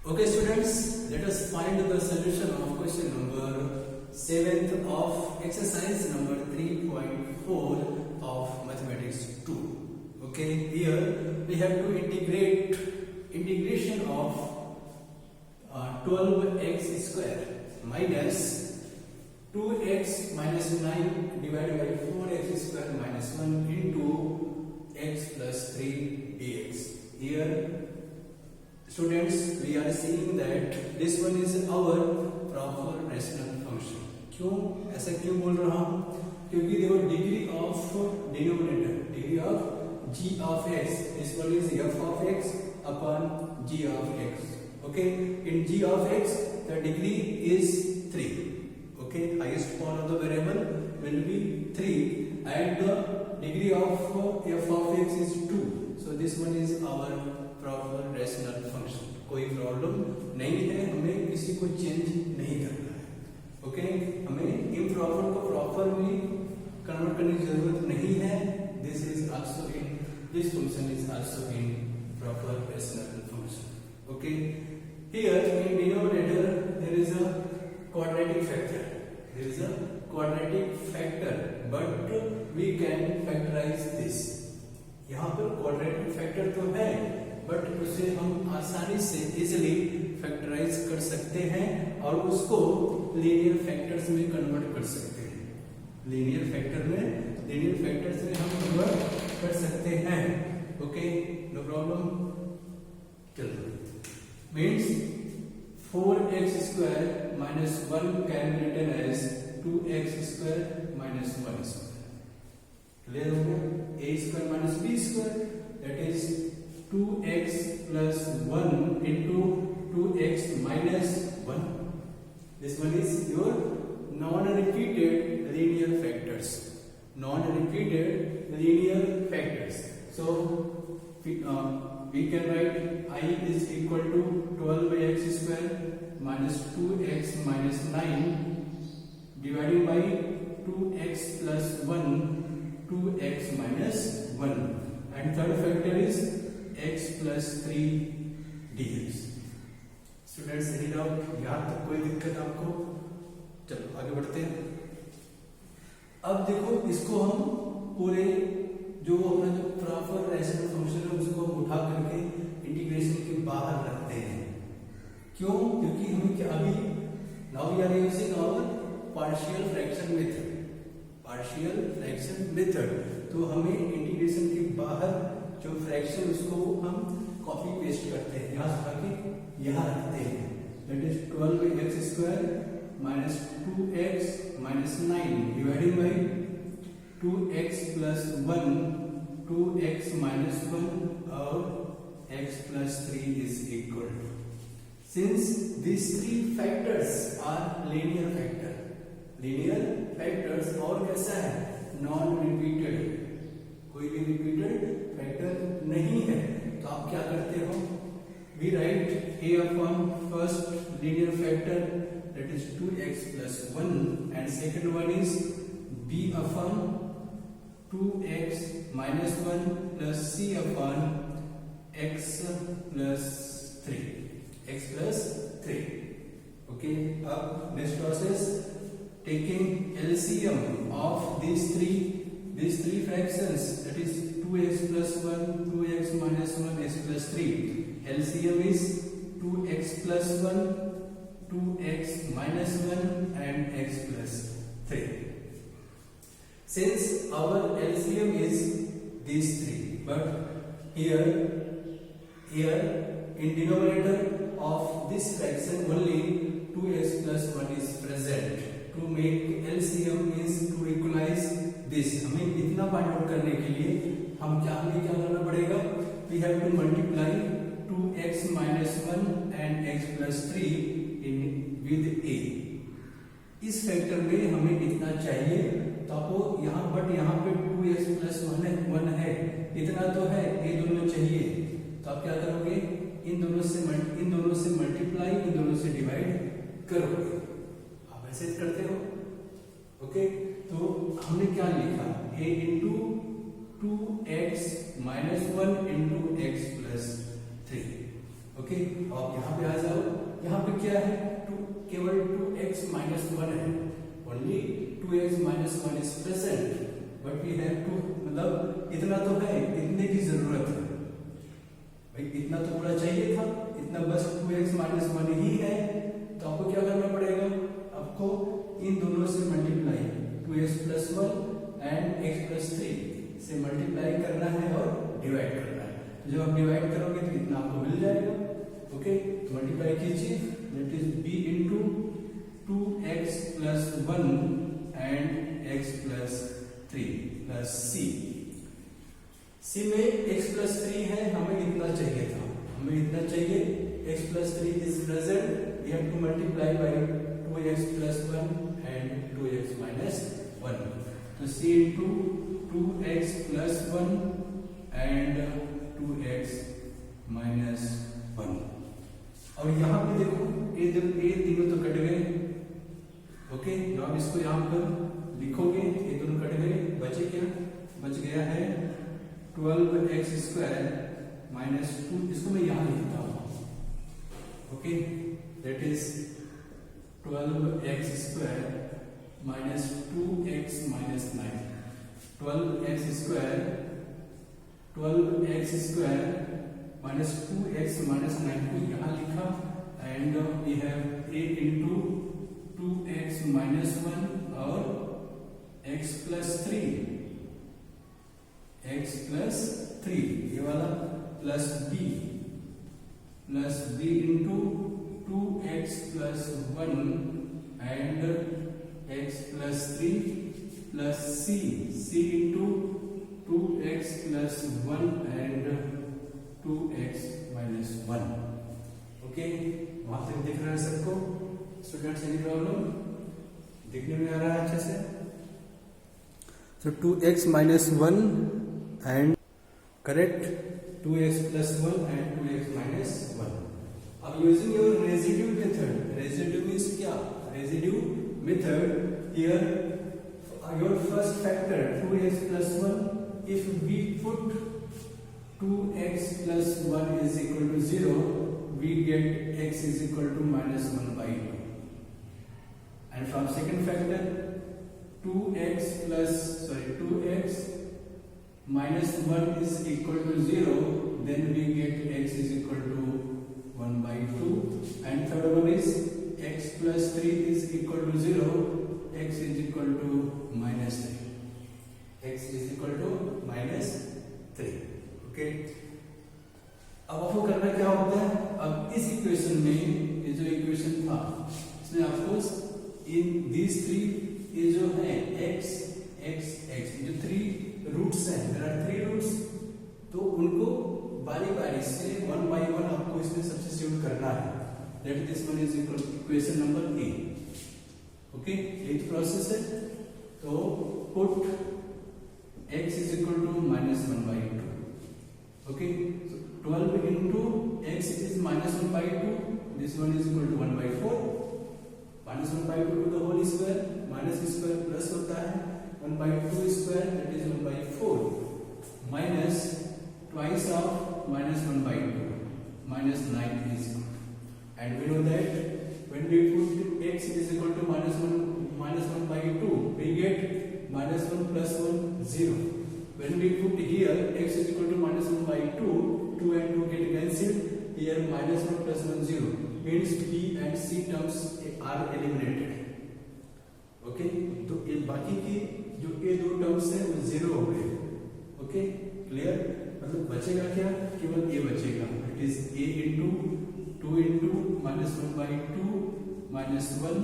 Okay students, let us find the solution of question number 7th of exercise number 3.4 of mathematics 2. Okay, here we have to integration of 12x square minus 2x minus 9 divided by 4x square minus 1 into x plus 3 dx. Here students, we are seeing that this one is our proper rational function. क्यों ऐसा क्यों बोल रहा हूं? क्योंकि देखो degree of denominator, degree of g of x, this one is f of x upon g of x. Okay, in g of x the degree is 3. Okay, highest power of the variable will be 3 and the degree of f of x is 2. So this one is our proper rational function. कोई problem नहीं है, हमें किसी को change नहीं करना है. Okay, हमें इम्प्रॉपर को प्रॉपर में कन्वर्ट करने की जरूरत नहीं है. This is also in this function is also in proper rational function. Okay, here in denominator there is a quadratic factor. There is a quadratic factor but we can factorise this. यहाँ पर quadratic factor तो है but उसे हम आसानी से easily factorise कर सकते हैं और उसको लीनियर फैक्टर्स में कन्वर्ट कर सकते हैं. लीनियर फैक्टर्स में हम कन्वर्ट कर सकते हैं. Okay, no problem. चलो, means 4x square minus 1 can be written as 2x square minus 1 square. Clear हो गया? a square minus b square, that is 2x plus 1 into 2x minus 1. This one is your non-repeated linear factors. Non-repeated linear factors. So we can write I is equal to 12x square minus 2x minus 9 divided by 2x plus 1 2x minus 1 and third factor is x plus 3 dx. Students, any doubt? यहाँ तक कोई दिक्कत आपको? चलो आगे बढ़ते हैं. अब देखो, इसको हम पूरे जो अपना जो प्रॉपर रेशनल फंक्शन है उसको हम उठा करके इंटीग्रेशन के बाहर रखते हैं. क्यों? क्योंकि हमें क्या अभी now we are using our partial fraction method. Partial fraction method, तो हमें इंटीग्रेशन के बाहर जो फ्रैक्शन उसको हम कॉपी पेस्ट करते हैं, यहाँ से आके यहाँ रखते हैं. That is 12x square minus 2x minus 9 divided by 2x plus 1 2x minus 1 और x plus 3 is equal to. Since these three factors are linear factors और कैसा है? Non repeated. कोई भी रिपीटेड फैक्टर नहीं है. तो आप क्या करते हो? We write a upon first linear factor that is 2x plus 1 and second one is b upon 2x minus 1 plus c upon x plus 3. Okay, अब next process, taking LCM of these three fractions, that is 2x plus 1 2x minus 1 x plus 3. LCM is 2x plus 1 2x minus 1 and x plus 3. Since our LCM is these three, but here in denominator of this fraction only 2x plus 1 is present. To make LCM means to equalize this. हमें इतना find out करने के लिए हमें क्या करना पड़ेगा? We have to multiply 2x minus 1 and x plus 3 with a. इस फैक्टर में हमें इतना चाहिए, तो आपको यहाँ पे 2x plus 1 है, इतना तो है, ये दोनों चाहिए. तो आप क्या करोगे? इन दोनों से मल्टीप्लाई, इन दोनों से डिवाइड करोगे. आप ऐसे करते हो. ओके, तो हमने क्या लिखा? a into 2x minus 1 into x plus 3. Okay, अब यहाँ पे आ जाओ. जब आप डिवाइड करोगे तो इतना आपको मिल जाएगा। ओके, तो मल्टीप्लाई कीजिए, that is b into 2x plus 1 and x plus 3 plus c में x प्लस 3 है, हमें इतना चाहिए था, हमें इतना चाहिए, x plus 3 is present, we have to multiply by 2x plus 1 and 2x minus 1, तो c into 2x plus 1 and 2x minus 1। और यहाँ पे देखो ये तीनों तो कट गए। ओके, तो आप इसको यहाँ पर लिखोगे, ये दोनों कट गए, बचे क्या, बच गया है 12x स्क्वायर माइनस 2, इसको मैं यहाँ लिखता हूँ। Okay, that is 12x square minus 2x minus 9, 12x square minus 2x minus 9 को यहाँ लिखा, and we have 8 into 2x minus 1 और x प्लस 3 ये वाला plus b into 2x plus 1 and x plus 3 plus c into 2x plus 1 and 2x minus 1। Okay, वहां तक दिख रहा है सबको स्टूडेंट्स? Any problem? दिखने में आ रहा है अच्छे से? तो 2x minus 1 and correct 2x plus 1 and 2x minus 1। अब using your residue method, residue means क्या, residue method, here your first factor 2x plus 1, if we put 2x plus 1 is equal to 0, we get x is equal to minus 1 by 2. And from second factor 2x minus 1 is equal to 0, then we get x is equal to 1 by 2. And third one is x plus 3 is equal to 0, x is equal to minus 3. x is equal to minus 3. Okay, अब आपको करना क्या होता है, अब इस equation में ये जो इक्वेशन था इसमें आपको इन दीज थ्री ये जो है x जो 3 रूट्स हैं, देयर आर 3 रूट्स, तो उनको बारी बारी से 1 by 1 आपको इसमें सब्स्टिट्यूट करना है, that this one is equal equation number A. Okay, ये प्रोसेस है, तो put x is equal to minus 1 by 2. Okay, so 12 into x is minus 1 by 2. This one is equal to 1 by 4. Minus 1 by 2 to the whole square. Minus square plus होता है 1 by 2 square, that is 1 by 4. Minus twice of minus 1 by 2. Minus 9 is equal. And we know that when we put x is equal to minus 1 by 2, we get minus 1 plus 1 0. When we put here x is equal to minus 1 by 2, 2 and 2 get cancelled, here minus 1 plus 1 0, means b and c terms are eliminated. Okay, तो ये बाकी की जो ये दो terms हैं वो 0 हो गए। Okay, clear? मतलब बचेगा क्या, केवल ये बचेगा, it is a into 2 into minus 1 by 2 minus 1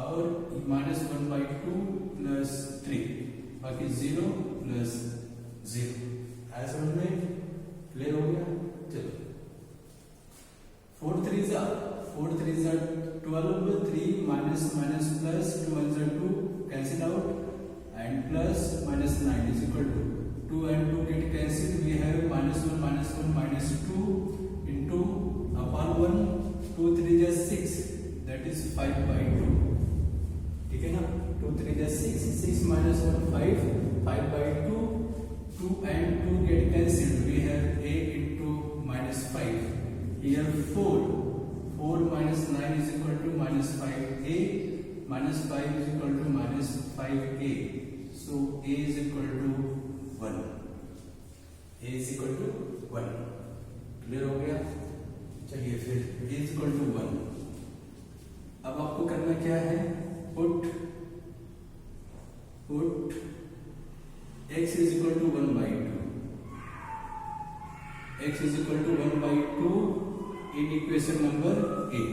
और minus 1 by 2 plus 3, बाकी 0 plus 0। आया समझ में? क्लियर हो गया? चलो 4 3 जा 12, 3 minus plus 2 1 2 cancel out, and plus minus 9 is equal to 2 and 2 get cancelled, we have minus 1 minus 2 into upon 1, 2 3 is 6, that is 5 by 2। ठीक है ना, 2 3 is 6 minus 1 5 by 2, 2 and 2 get cancelled, we have a into minus 5, here 4 minus 9 is equal to minus 5a, minus 5 is equal to minus 5a, so a is equal to 1, a is equal to 1। Clear हो गया? चलिए फिर a is equal to 1। अब आपको करना क्या है, put x is equal to 1 by 2, x is equal to 1/2 in equation number A.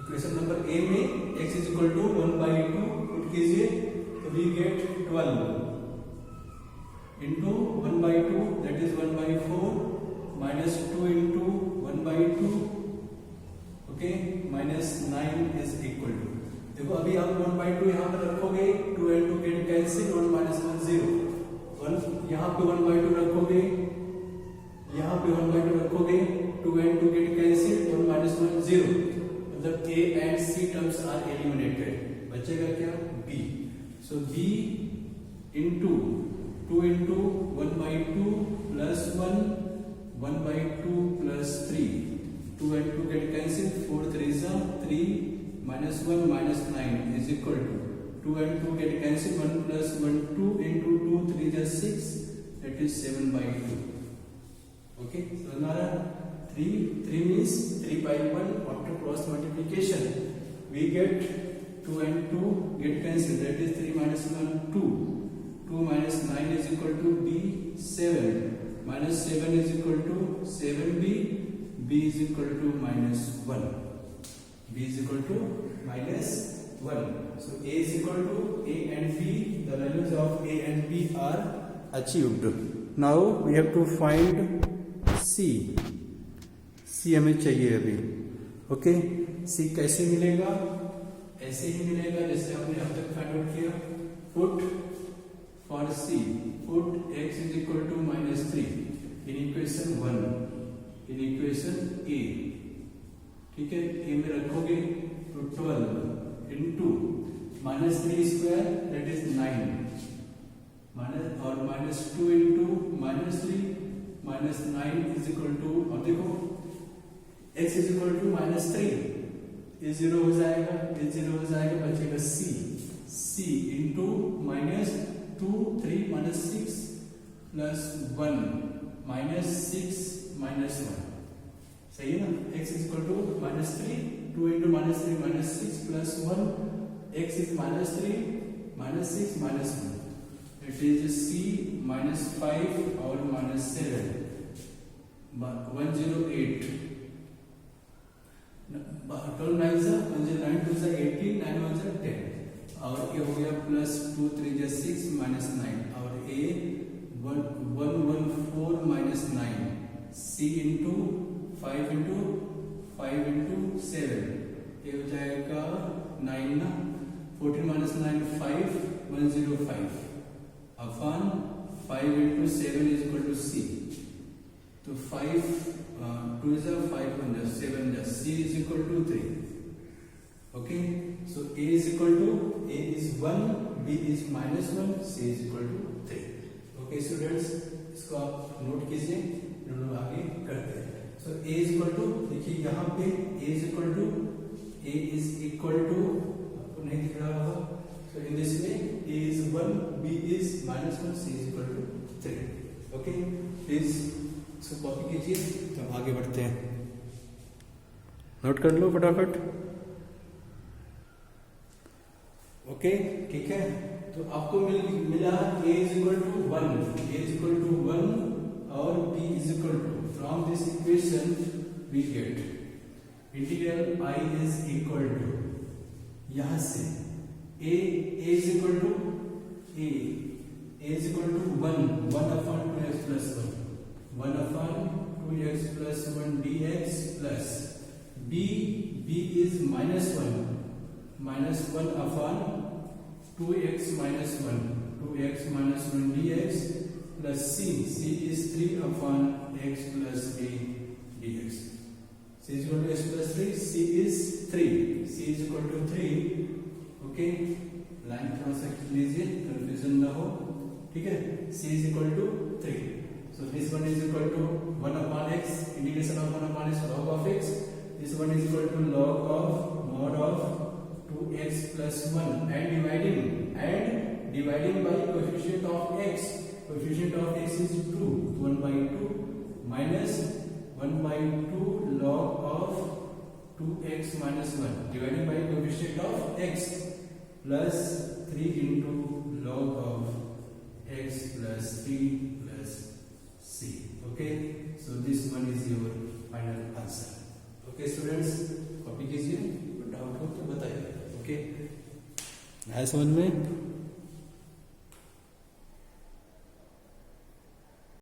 Equation number A में x is equal to 1/2 put कीजिए तो we get 12 into 1/2 that is 1/4 minus 2 into 1/2 okay minus 9 is equal to, देखो अभी आप 1/2 यहाँ पर रखोगे 2 and 2 get cancel 1 minus 1 0 1 यहाँ पे 1/2 रखोगे यहाँ पे 1/2 रखोगे 2 and 2 get cancel 1 minus 1 0 मतलब A and C terms are eliminated, बचेगा क्या B. So B into 2 into 1/2 plus 1 1/2 plus 3 2 and 2 get cancelled 4 3s are 3 minus 1 minus 9 is equal to 2 and 2 get cancelled 1 plus 1 2 into 2 3 is 6 that is 7/2. Okay, so now 3 means 3/1 after cross multiplication we get 2 and 2 get cancelled that is 3 minus 1 2 2 minus 9 is equal to B 7 minus 7 is equal to 7B B is equal to minus 1 B is equal to minus 1. So A is equal to A and B, the values of A and B are achieved. Now we have to find C हमें चाहिए अभी. Okay C कैसे मिलेगा, ऐसे ही मिलेगा जैसे हमने अब तक फाइंड आउट किया. Put for C put x is equal to minus 3 in equation 1 in equation A. ठीक है, A में रखोगे तो 12 into minus 3 square that is 9 minus और minus 2 into minus 3 minus 9 is equal to, अब देखो x is equal to minus 3 ये 0 हो जाएगा, ये 0 हो जाएगा, बचेगा C into minus 2 3 minus 6 plus 1 minus 6 minus 1. सही है ना. x is equal to minus 3 2 into minus 3 minus 6 plus 1 x is minus 3 minus 6 minus 1 it is C minus 5 or minus 7 108 12 9 is 109 2 is 18 9 1 is 10 और ये हो गया plus 2 3 is 6 minus 9 और A 114 minus 9 C into 5 into 7 ये हो जाएगा 9 ना 14 minus 9 5 105 upon 5 into 7 is equal to C. तो 5 2 is 5 1 is 7 is C is equal to 3. Okay, so A is equal to A is 1 B is minus 1 C is equal to 3. Okay students, इसको आप note कीजिए, हम लोग आगे करते हैं. So A is equal to, देखिए यहाँ पे A is equal to आपको नहीं दिख रहा होगा. So in this way A is 1 B is minus 1 C is equal to 3. Okay, please इसको कॉपी कीजिए तो आगे बढ़ते हैं. नोट कर लो फटाफट. ओके ठीक है, तो आपको मिला A is equal to 1 और B is equal to, from this equation we get integral I is equal to, यहाँ से A is equal to 1 upon 2x plus 1 upon 2x plus 1 dx plus B is minus 1 upon 2x minus 1 dx plus C is 3 upon x plus b dx. C is equal to x plus 3, C is 3, C is equal to 3. Okay, line थोड़ा सा खींच लीजिए, confusion ना हो. ठीक है, C is equal to 3. So this one is equal to 1 upon x, integration of 1 upon x log of x. This one is equal to log of mod of 2x plus 1 and dividing by coefficient of x. Coefficient of x is 2, 1/2 minus 1/2 log of 2x minus 1 dividing by coefficient of x plus 3 into log of x plus 3 plus c. Okay. So this one is your final answer. Okay students, copy कीजिए, doubt हो तो बताइए. Okay, आया समझ में?